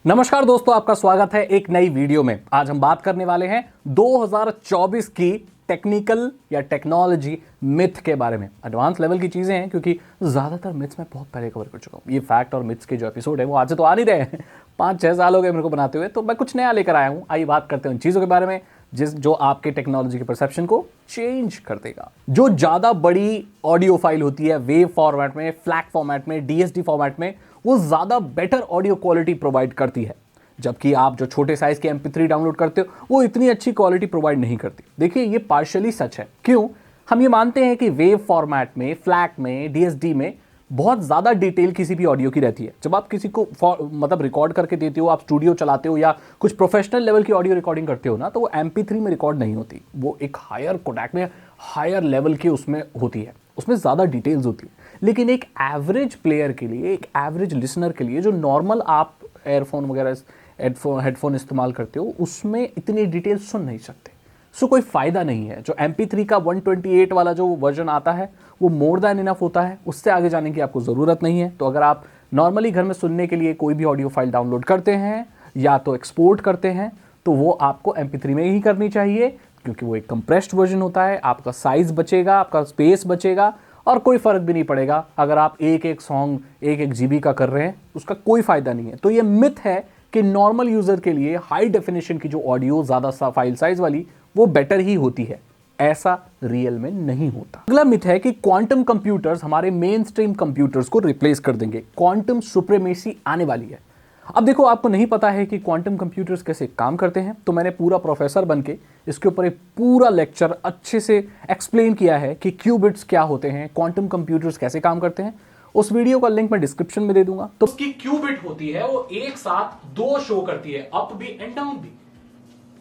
नमस्कार दोस्तों, आपका स्वागत है एक नई वीडियो में। आज हम बात करने वाले हैं 2024 की टेक्निकल या टेक्नोलॉजी मिथ के बारे में। एडवांस लेवल की चीजें हैं क्योंकि ज्यादातर मिथ्स मैं बहुत पहले कवर कर चुका हूं। ये फैक्ट और मिथ्स के जो एपिसोड है वो आज से तो आ नहीं रहे हैं, 5-6 साल हो गए मेरे को बनाते हुए, तो मैं कुछ नया लेकर आया हूं। आइए बात करते हैं उन चीजों के बारे में जो आपके टेक्नोलॉजी के परसेप्शन को चेंज कर देगा। जो ज्यादा बड़ी ऑडियो फाइल होती है वेव फॉर्मेट में, फ्लैग फॉर्मेट में, डीएसडी फॉर्मेट में, वो ज्यादा बेटर ऑडियो क्वालिटी प्रोवाइड करती है, जबकि आप जो छोटे साइज के MP3 डाउनलोड करते हो वो इतनी अच्छी क्वालिटी प्रोवाइड नहीं करती। देखिए, ये पार्शियली सच है। क्यों? हम ये मानते हैं कि वेव फॉर्मेट में, फ्लैग में, डीएसडी में बहुत ज्यादा डिटेल किसी भी ऑडियो की रहती है। जब आप किसी को मतलब रिकॉर्ड करके देते हो, आप स्टूडियो चलाते हो या कुछ प्रोफेशनल लेवल की ऑडियो रिकॉर्डिंग करते हो ना, तो वो MP3 में रिकॉर्ड नहीं होती, वो एक हायर कोडैक में, हायर लेवल की उसमें होती है, उसमें ज़्यादा डिटेल्स होती है। लेकिन एक एवरेज प्लेयर के लिए, एक एवरेज लिसनर के लिए, जो नॉर्मल आप एयरफोन वगैरह हेडफोन इस्तेमाल करते हो, उसमें इतनी डिटेल्स सुन नहीं सकते। सो कोई फ़ायदा नहीं है। जो MP3 का 128 वाला जो वर्जन आता है वो मोर दैन इनफ होता है, उससे आगे जाने की आपको ज़रूरत नहीं है। तो अगर आप नॉर्मली घर में सुनने के लिए कोई भी ऑडियो फाइल डाउनलोड करते हैं या तो एक्सपोर्ट करते हैं, तो वो आपको MP3 में ही करनी चाहिए, क्योंकि वो एक कंप्रेस्ड वर्जन होता है। आपका साइज बचेगा, आपका स्पेस बचेगा और कोई फ़र्क भी नहीं पड़ेगा अगर आप एक एक सॉन्ग 1-1 GB का कर रहे हैं, उसका कोई फ़ायदा नहीं है। तो ये मिथ है कि नॉर्मल यूज़र के लिए हाई डेफिनेशन की जो ऑडियो, ज़्यादा फाइल साइज वाली, वो बेटर ही होती है। ऐसा रियल में नहीं होता। अगला मिथ है कि क्वांटम कंप्यूटर्स हमारे मेन स्ट्रीम कंप्यूटर्स को रिप्लेस कर देंगे। क्वांटम सुप्रीमेसी आने वाली है। अब देखो, आपको नहीं पता है कि क्वांटम कंप्यूटर्स कैसे काम करते हैं, तो मैंने पूरा प्रोफेसर बनके इसके ऊपर एक पूरा लेक्चर अच्छे से एक्सप्लेन किया है कि क्यूबिट्स क्या होते हैं, क्वांटम कंप्यूटर्स कैसे काम करते हैं। उस वीडियो का लिंक मैं डिस्क्रिप्शन में दे दूंगा। तो उसकी क्यूबिट होती है, वो एक साथ 2 शो करती है, अप भी एंड डाउन भी।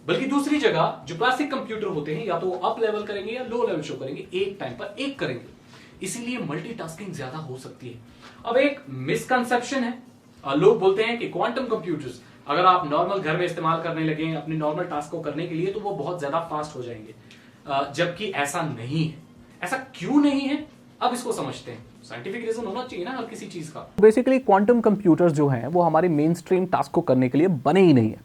बल्कि दूसरी जगह जो क्लासिक कंप्यूटर होते हैं, या तो अप लेवल करेंगे या लो लेवल शो करेंगे, एक टाइम पर एक करेंगे, इसीलिए मल्टीटास्किंग ज्यादा हो सकती है। अब एक मिसकंसेप्शन है, लोग बोलते हैं कि क्वांटम कंप्यूटर्स अगर आप नॉर्मल घर में इस्तेमाल करने लगे अपनी नॉर्मल टास्क को करने के लिए, तो वो बहुत ज्यादा फास्ट हो जाएंगे, जबकि ऐसा नहीं है। ऐसा क्यों नहीं है, अब इसको समझते हैं। साइंटिफिक रीजन होना चाहिए ना हर किसी चीज का। बेसिकली क्वांटम कंप्यूटर्स जो हैं वो हमारे मेन स्ट्रीम टास्क को करने के लिए बने ही नहीं है।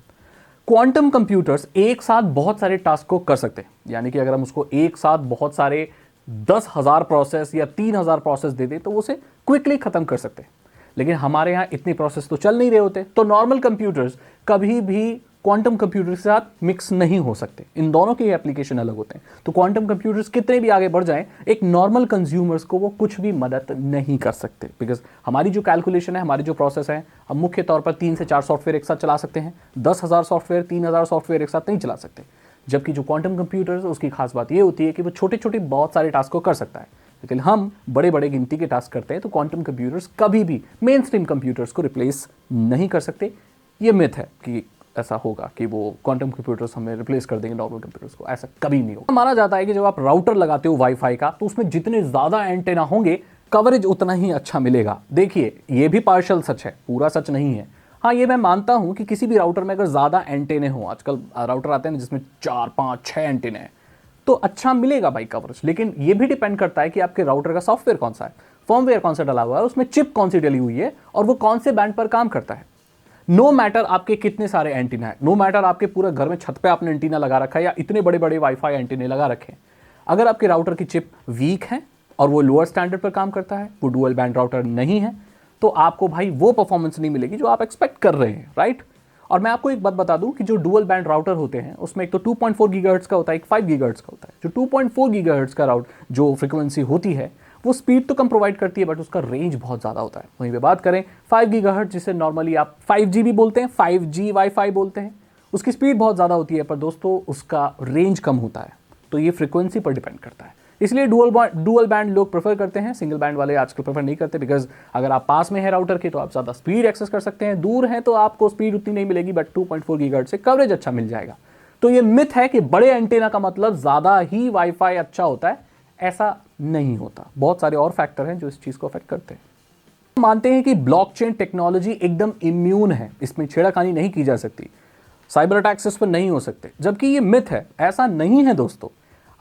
क्वांटम कंप्यूटर्स एक साथ बहुत सारे टास्क को कर सकते हैं, यानी कि अगर हम उसको एक साथ बहुत सारे 10,000 प्रोसेस या 3,000 प्रोसेस दे दें तो वो उसे क्विकली खत्म कर सकते हैं। लेकिन हमारे यहाँ इतनी प्रोसेस तो चल नहीं रहे होते, तो नॉर्मल कंप्यूटर्स कभी भी क्वांटम कंप्यूटर के साथ मिक्स नहीं हो सकते। इन दोनों के एप्लीकेशन अलग होते हैं। तो क्वांटम कंप्यूटर्स कितने भी आगे बढ़ जाएं, एक नॉर्मल कंज्यूमर्स को वो कुछ भी मदद नहीं कर सकते, बिकॉज हमारी जो कैलकुलेशन है, हमारी जो प्रोसेस है, हम मुख्य तौर पर 3 से 4 सॉफ्टवेयर एक साथ चला सकते हैं। 10,000 सॉफ्टवेयर, 3,000 सॉफ्टवेयर एक साथ नहीं चला सकते। जबकि जो क्वांटम कंप्यूटर्स, उसकी खास बात ये होती है कि वो छोटे छोटे बहुत सारे टास्क को कर सकता है। लेकिन हम बड़े बड़े गिनती के टास्क करते हैं, तो क्वांटम कंप्यूटर्स कभी भी मेन स्ट्रीम कंप्यूटर्स को रिप्लेस नहीं कर सकते। ये मिथ है कि ऐसा होगा कि वो क्वांटम कंप्यूटर्स हमें रिप्लेस कर देंगे नॉर्मल कंप्यूटर्स को, ऐसा कभी नहीं होगा। माना जाता है कि जब आप राउटर लगाते हो वाईफाई का, तो उसमें जितने ज़्यादा एंटेना होंगे, कवरेज उतना ही अच्छा मिलेगा। देखिए, ये भी पार्शियल सच है, पूरा सच नहीं है। हाँ, ये मैं मानता हूँ कि किसी भी राउटर में अगर ज़्यादा एंटेने हो, आजकल राउटर आते हैं जिसमें 4, 5, 6 एंटेने हैं, तो अच्छा मिलेगा भाई कवरेज। लेकिन ये भी डिपेंड करता है कि आपके राउटर का सॉफ्टवेयर कौन सा है, फर्मवेयर कौन सा डला हुआ है, उसमें चिप कौन सी डली हुई है और वो कौन से बैंड पर काम करता है। नो मैटर आपके कितने सारे एंटीना है, नो मैटर आपके पूरे घर में छत पे आपने एंटीना लगा रखा है या इतने बड़े बड़े वाईफाई एंटीने लगा रखे हैं, अगर आपके राउटर की चिप वीक है और वो लोअर स्टैंडर्ड पर काम करता है, वो डुअल बैंड राउटर नहीं है, तो आपको भाई वो परफॉर्मेंस नहीं मिलेगी जो आप एक्सपेक्ट कर रहे हैं, राइट। और मैं आपको एक बात बता दूं कि जो डुअल बैंड राउटर होते हैं उसमें एक तो 2.4 गीगाहर्ट्ज का होता है, एक 5 गीगाहर्ट्ज का होता है। जो 2.4 गीगाहर्ट्ज का जो फ्रीक्वेंसी होती है, वो स्पीड तो कम प्रोवाइड करती है, बट उसका रेंज बहुत ज़्यादा होता है। वहीं पे बात करें 5 गीगाहर्ट्ज, जिसे नॉर्मली आप 5G भी बोलते हैं, 5G वाईफाई बोलते हैं, उसकी स्पीड बहुत ज़्यादा होती है, पर दोस्तों उसका रेंज कम होता है। तो ये फ्रीक्वेंसी पर डिपेंड करता है, इसलिए डुअल बैंड लोग प्रेफर करते हैं, सिंगल बैंड वाले आजकल प्रेफर नहीं करते। बिकॉज अगर आप पास में है राउटर के तो आप ज़्यादा स्पीड एक्सेस कर सकते हैं, दूर हैं तो आपको स्पीड उतनी नहीं मिलेगी, बट 2.4 गीगाहर्ट्ज से कवरेज अच्छा मिल जाएगा। तो ये मिथ है कि बड़े एंटेना का मतलब ज़्यादा ही वाईफाई अच्छा होता है, ऐसा नहीं होता। बहुत सारे और फैक्टर हैं जो इस चीज़ को अफेक्ट करते हैं। मानते हैं कि ब्लॉकचेन टेक्नोलॉजी एकदम इम्यून है, इसमें छेड़खानी नहीं की जा सकती, साइबर अटैक्स इस पर नहीं हो सकते, जबकि ये मिथ है। ऐसा नहीं है दोस्तों।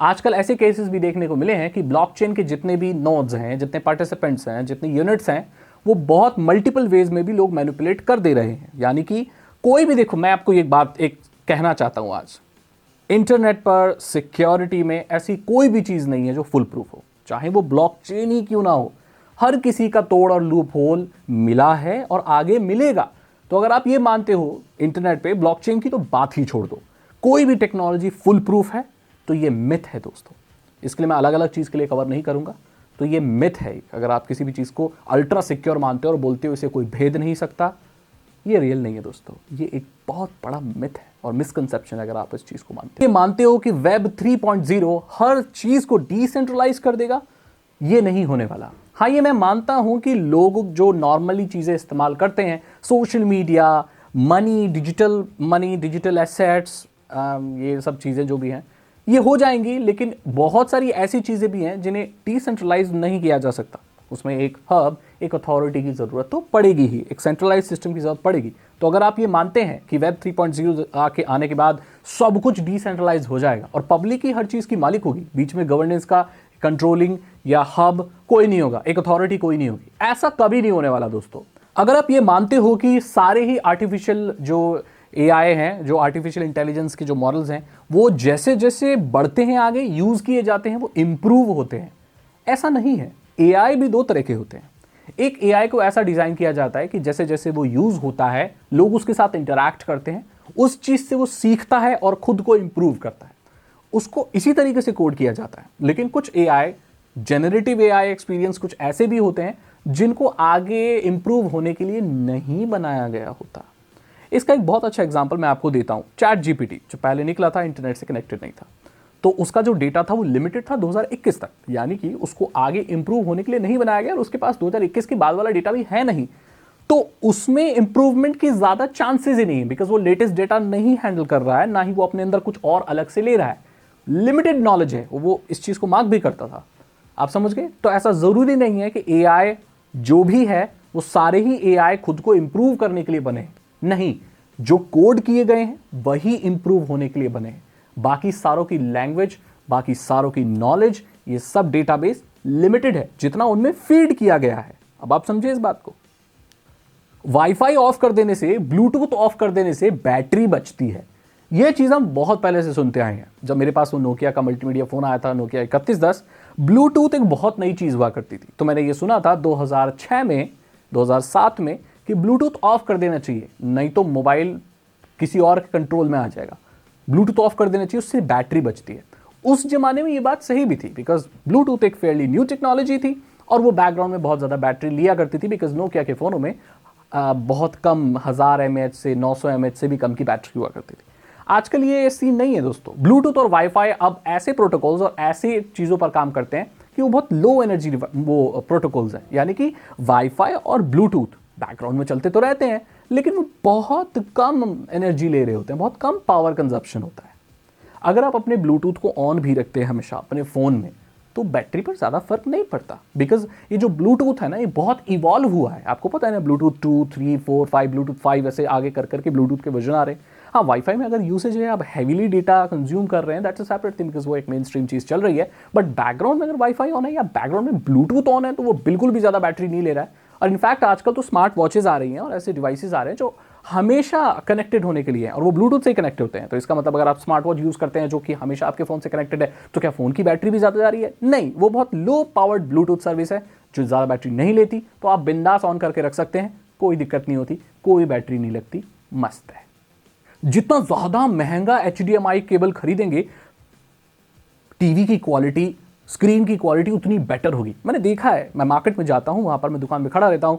आजकल ऐसे केसेस भी देखने को मिले हैं कि ब्लॉकचेन के जितने भी नोड्स हैं, जितने पार्टिसिपेंट्स हैं, जितने यूनिट्स हैं, वो बहुत मल्टीपल वेज में भी लोग मैनिपुलेट कर दे रहे हैं। यानी कि कोई भी देखो, मैं आपको एक बात कहना चाहता हूं आज, इंटरनेट पर सिक्योरिटी में ऐसी कोई भी चीज नहीं है जो फुल प्रूफ हो, चाहे वो ब्लॉकचेन ही क्यों ना हो। हर किसी का तोड़ और लूप होल मिला है और आगे मिलेगा। तो अगर आप ये मानते हो इंटरनेट पे ब्लॉकचेन की, तो बात ही छोड़ दो। कोई भी टेक्नोलॉजी फुल प्रूफ है तो ये मिथ है दोस्तों। इसके लिए मैं अलग अलग चीज के लिए कवर नहीं करूंगा। तो ये मिथ है। अगर आप किसी भी चीज को अल्ट्रा सिक्योर मानते हो और बोलते हो इसे कोई भेद नहीं सकता, ये रियल नहीं है दोस्तों। ये एक बहुत बड़ा मिथ है और मिसकंसेप्शन है अगर आप इस चीज को मानते हो। ये मानते हो कि वेब 3.0 हर चीज को डिसेंट्रलाइज कर देगा, ये नहीं होने वाला। हाँ, ये मैं मानता हूं कि लोग जो नॉर्मली चीजें इस्तेमाल करते हैं, social media, money, digital assets, ये सब चीजें जो भी हैं, ये हो जाएंगी। लेकिन बहुत सारी ऐसी चीजें भी हैं जिन्हें डिसेंट्रलाइज नहीं किया जा सकता। उसमें एक हब, एक अथॉरिटी की जरूरत तो पड़ेगी ही, एक सेंट्रलाइज सिस्टम की जरूरत पड़ेगी। तो अगर आप ये मानते हैं कि वेब 3.0 आने के बाद सब कुछ डिसेंट्रलाइज हो जाएगा और पब्लिक ही हर चीज की मालिक होगी, बीच में गवर्नेंस का कंट्रोलिंग या हब कोई नहीं होगा, एक अथॉरिटी कोई नहीं होगी, ऐसा कभी नहीं होने वाला दोस्तों। अगर आप ये मानते हो कि सारे ही आर्टिफिशियल जो एआई हैं, जो आर्टिफिशियल इंटेलिजेंस के जो मॉडल्स हैं, वो जैसे जैसे बढ़ते हैं आगे, यूज किए जाते हैं, वो इंप्रूव होते हैं, ऐसा नहीं है। एआई भी दो तरह के होते हैं। एक एआई को ऐसा डिजाइन किया जाता है कि जैसे जैसे वो यूज होता है, लोग उसके साथ इंटरैक्ट करते हैं, उस चीज से वो सीखता है और खुद को इंप्रूव करता है। उसको इसी तरीके से कोड किया जाता है। लेकिन कुछ एआई, जेनरेटिव एआई एक्सपीरियंस, कुछ ऐसे भी होते हैं जिनको आगे इंप्रूव होने के लिए नहीं बनाया गया होता। इसका एक बहुत अच्छा एग्जांपल मैं आपको देता हूं। चैट जीपीटी जो पहले निकला था, इंटरनेट से कनेक्टेड नहीं था, तो उसका जो डेटा था वो लिमिटेड था 2021 तक, यानी कि उसको आगे इंप्रूव होने के लिए नहीं बनाया गया और उसके पास 2021 के बाद वाला डेटा भी है नहीं। तो उसमें इंप्रूवमेंट की ज्यादा चांसेस ही नहीं है, बिकॉज वो लेटेस्ट डेटा नहीं हैंडल कर रहा है, ना ही वो अपने अंदर कुछ और अलग से ले रहा है। लिमिटेड नॉलेज है, वो इस चीज को मार्क भी करता था। आप समझ गए? तो ऐसा जरूरी नहीं है कि एआई जो भी है वो सारे ही एआई खुद को इंप्रूव करने के लिए बने। नहीं, जो कोड किए गए हैं वही इंप्रूव होने के लिए बने हैं। बाकी सारों की लैंग्वेज, बाकी सारों की नॉलेज, ये सब डेटाबेस लिमिटेड है जितना उनमें फीड किया गया है। अब आप समझे इस बात को। वाईफाई ऑफ कर देने से, ब्लूटूथ ऑफ कर देने से बैटरी बचती है। यह चीज हम बहुत पहले से सुनते आए हैं। जब मेरे पास वो नोकिया का मल्टीमीडिया फोन आया था, नोकिया 3110, ब्लूटूथ एक बहुत नई चीज हुआ करती थी। तो मैंने ये सुना था 2006 में, 2007 में, कि ब्लूटूथ ऑफ कर देना चाहिए, नहीं तो मोबाइल किसी और के कंट्रोल में आ जाएगा। ब्लूटूथ ऑफ कर देना चाहिए, उससे बैटरी बचती है। उस जमाने में ये बात सही भी थी, बिकॉज ब्लूटूथ एक फेयरली न्यू टेक्नोलॉजी थी और वो बैकग्राउंड में बहुत ज़्यादा बैटरी लिया करती थी, बिकॉज नोकिया के फ़ोनों में बहुत कम 1000 mAh से 900 mAh से भी कम की बैटरी हुआ करती थी। आजकल ये सीन नहीं है दोस्तों। ब्लूटूथ और वाईफाई अब ऐसे प्रोटोकॉल्स और ऐसे चीज़ों पर काम करते हैं कि वो बहुत लो एनर्जी वो प्रोटोकॉल्स हैं। यानी कि वाईफाई और ब्लूटूथ बैकग्राउंड में चलते तो रहते हैं, लेकिन वो बहुत कम एनर्जी ले रहे होते हैं, बहुत कम पावर कंजप्शन होता है। अगर आप अपने ब्लूटूथ को ऑन भी रखते हैं हमेशा अपने फ़ोन में, तो बैटरी पर ज़्यादा फर्क नहीं पड़ता, बिकॉज ये जो ब्लूटूथ है ना, ये बहुत इवॉल्व हुआ है। आपको पता है ना, ब्लूटूथ 2, 3, 4, 5, ब्लूटूथ 5 ऐसे आगे कर करके ब्लूटूथ के वर्जन आ रहे हैं। हाँ, वाईफाई में अगर यूसेज है, आप हैवीली डेटा कंज्यूम कर रहे हैं, that's a separate thing, because वो एक मेन स्ट्रीम चीज़ चल रही है। बट बैकग्राउंड में अगर वाईफाई ऑन है या बैकग्राउंड में ब्लूटूथ ऑन है, तो वो बिल्कुल भी ज़्यादा बैटरी नहीं ले रहा है। और इनफैक्ट आजकल तो स्मार्ट वॉचेज आ रही हैं और ऐसे डिवाइसेज आ रहे हैं जो हमेशा कनेक्टेड होने के लिए हैं और वो ब्लूटूथ से ही कनेक्ट होते हैं। तो इसका मतलब अगर आप स्मार्ट वॉच यूज़ करते हैं जो कि हमेशा आपके फ़ोन से कनेक्टेड है, तो क्या फ़ोन की बैटरी भी ज़्यादा जा रही है? नहीं, वो बहुत लो पावर्ड ब्लूटूथ सर्विस है जो ज़्यादा बैटरी नहीं लेती। तो आप बिंदास ऑन करके रख सकते हैं, कोई दिक्कत नहीं होती, कोई बैटरी नहीं लगती, मस्त है। जितना ज़्यादा महंगा HDMI केबल खरीदेंगे, टीवी की क्वालिटी, स्क्रीन की क्वालिटी उतनी बेटर होगी। मैंने देखा है, मैं मार्केट में जाता हूँ, वहाँ पर मैं दुकान में खड़ा रहता हूँ,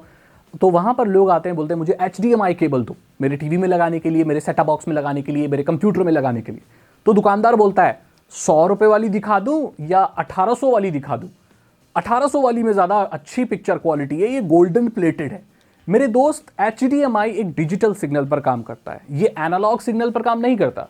तो वहाँ पर लोग आते हैं, बोलते हैं मुझे HDMI केबल दो, मेरे टीवी में लगाने के लिए, मेरे सेटअप बॉक्स में लगाने के लिए, मेरे कंप्यूटर में लगाने के लिए। तो दुकानदार बोलता है 100 रुपये वाली दिखा दूँ या 1800 वाली दिखा दूँ? 1800 वाली में ज़्यादा अच्छी पिक्चर क्वालिटी है, ये गोल्डन प्लेटेड है। मेरे दोस्त, HDMI एक डिजिटल सिग्नल पर काम करता है, ये एनालॉग सिग्नल पर काम नहीं करता।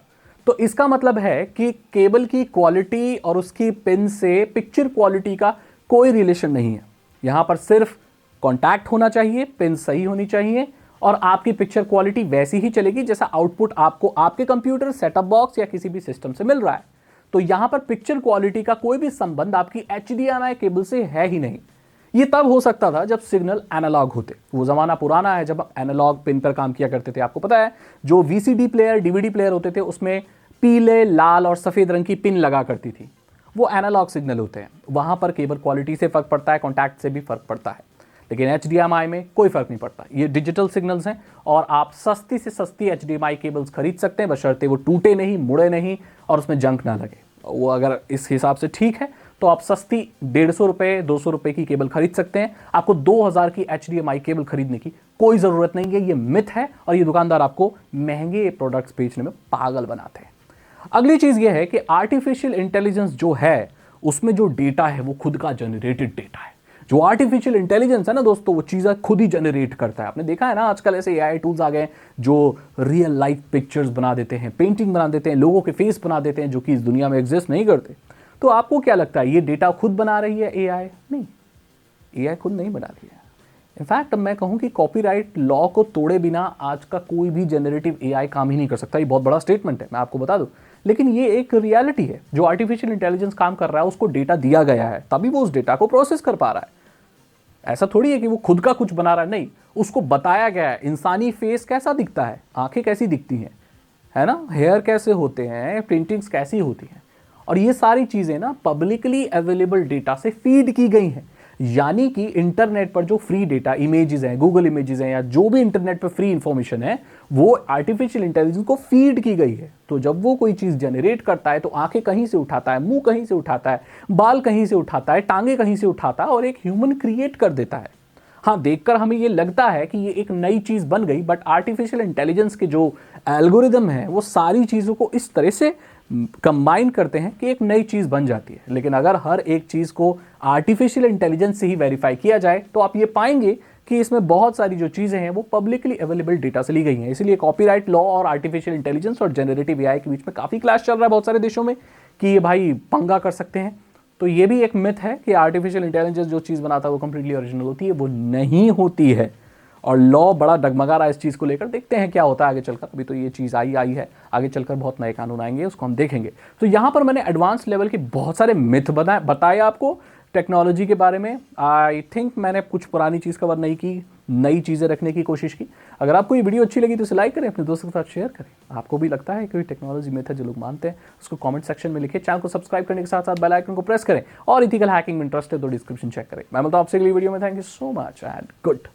तो इसका मतलब है कि केबल की क्वालिटी और उसकी पिन से पिक्चर क्वालिटी का कोई रिलेशन नहीं है। यहाँ पर सिर्फ कॉन्टैक्ट होना चाहिए, पिन सही होनी चाहिए और आपकी पिक्चर क्वालिटी वैसी ही चलेगी जैसा आउटपुट आपको आपके कंप्यूटर, सेटअप बॉक्स या किसी भी सिस्टम से मिल रहा है। तो यहाँ पर पिक्चर क्वालिटी का कोई भी संबंध आपकी HDMI केबल से है ही नहीं। ये तब हो सकता था जब सिग्नल एनालॉग होते। वो ज़माना पुराना है जब एनालॉग पिन पर काम किया करते थे। आपको पता है जो वीसीडी प्लेयर, डीवीडी प्लेयर होते थे उसमें पीले, लाल और सफ़ेद रंग की पिन लगा करती थी, वो एनालॉग सिग्नल होते हैं। वहाँ पर केबल क्वालिटी से फ़र्क पड़ता है, कॉन्टैक्ट से भी फ़र्क पड़ता है, लेकिन HDMI में कोई फ़र्क नहीं पड़ता। ये डिजिटल सिग्नल्स हैं और आप सस्ती से सस्ती HDMI केबल्स खरीद सकते हैं, बशर्ते वो टूटे नहीं, मुड़े नहीं और उसमें जंक ना लगे। वो अगर इस हिसाब से ठीक है तो आप सस्ती 150 रुपये, 200 रुपये की केबल खरीद सकते हैं। आपको 2000 की HDMI केबल खरीदने की कोई ज़रूरत नहीं है। ये मिथ है और ये दुकानदार आपको महंगे प्रोडक्ट्स बेचने में पागल बनाते हैं। अगली चीज़ ये है कि आर्टिफिशियल इंटेलिजेंस जो है उसमें जो डेटा है वो खुद का जनरेटेड डेटा है। जो आर्टिफिशियल इंटेलिजेंस है ना दोस्तों, वो चीज़ें खुद ही जनरेट करता है। आपने देखा है ना आजकल ऐसे AI टूल्स आ गए हैं जो रियल लाइफ पिक्चर्स बना देते हैं, पेंटिंग बना देते हैं, लोगों के फेस बना देते हैं जो कि इस दुनिया में एग्जिस्ट नहीं करते। तो आपको क्या लगता है ये डेटा खुद बना रही है AI? नहीं, AI खुद नहीं बना रही है। इनफैक्ट मैं कहूँ कि कॉपीराइट लॉ को तोड़े बिना आज का कोई भी जनरेटिव AI काम ही नहीं कर सकता। ये बहुत बड़ा स्टेटमेंट है, मैं आपको बता दूं, लेकिन ये एक रियलिटी है। जो आर्टिफिशियल इंटेलिजेंस काम कर रहा है उसको डेटा दिया गया है, तभी वो उस डेटा को प्रोसेस कर पा रहा है। ऐसा थोड़ी है कि वो खुद का कुछ बना रहा है, नहीं, उसको बताया गया है इंसानी फेस कैसा दिखता है, आंखें कैसी दिखती हैं, है ना, हेयर कैसे होते हैं, प्रिंटिंग्स कैसी होती हैं, और ये सारी चीज़ें ना पब्लिकली अवेलेबल डेटा से फीड की गई हैं। यानी कि इंटरनेट पर जो फ्री डेटा, इमेजेस हैं, गूगल इमेजेस हैं, या जो भी इंटरनेट पर फ्री इंफॉर्मेशन है वो आर्टिफिशियल इंटेलिजेंस को फीड की गई है। तो जब वो कोई चीज़ जनरेट करता है तो आंखें कहीं से उठाता है, मुंह कहीं से उठाता है, बाल कहीं से उठाता है, टांगे कहीं से उठाता है और एक ह्यूमन क्रिएट कर देता है। हाँ, देखकर हमें ये लगता है कि ये एक नई चीज़ बन गई, बट आर्टिफिशियल इंटेलिजेंस के जो एल्गोरिदम है वो सारी चीज़ों को इस तरह से कंबाइन करते हैं कि एक नई चीज़ बन जाती है। लेकिन अगर हर एक चीज़ को आर्टिफिशियल इंटेलिजेंस से ही वेरीफाई किया जाए तो आप ये पाएंगे कि इसमें बहुत सारी जो चीज़ें हैं वो पब्लिकली अवेलेबल डेटा से ली गई हैं। इसलिए कॉपीराइट लॉ और आर्टिफिशियल इंटेलिजेंस और जनरेटिव AI के बीच में काफ़ी क्लैश चल रहा है बहुत सारे देशों में कि ये भाई पंगा कर सकते हैं। तो ये भी एक मिथ है कि आर्टिफिशियल इंटेलिजेंस जो चीज़ बनाता है वो कंप्लीटली ओरिजिनल होती है, वो नहीं होती है। और लॉ बड़ा डगमगा रहा है इस चीज़ को लेकर। देखते हैं क्या होता है आगे चलकर। अभी तो ये चीज़ आई है, आगे चलकर बहुत नए कानून आएंगे, उसको हम देखेंगे। तो यहाँ पर मैंने एडवांस लेवल के बहुत सारे मिथ बताए आपको टेक्नोलॉजी के बारे में। आई थिंक मैंने कुछ पुरानी चीज़ कवर नहीं की, नई चीज़ें रखने की कोशिश की। अगर आपको ये वीडियो अच्छी लगी तो इसे लाइक करें, अपने दोस्तों के साथ शेयर करें। आपको भी लगता है कोई टेक्नोलॉजी मिथ है जो लोग मानते हैं, उसको कमेंट सेक्शन में लिखिए। चैनल को सब्सक्राइब करने के साथ साथ बेल आइकन को प्रेस करें और इथिकल हैकिंग में इंटरेस्ट है तो डिस्क्रिप्शन चेक करें। मैं मिलता हूं आपसे अगली वीडियो में। Thank you so much and good